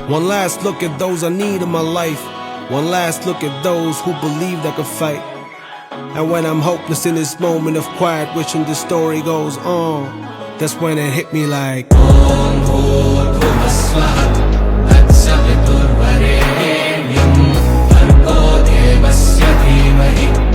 One last look at those I need in my life. One last look at those who believed I could fight. And when I'm hopeless in this moment of quiet, wishing the story goes on, that's when it hit me like तत्सवितुर्वरेण्यं भर्गो देवस्य धीमहि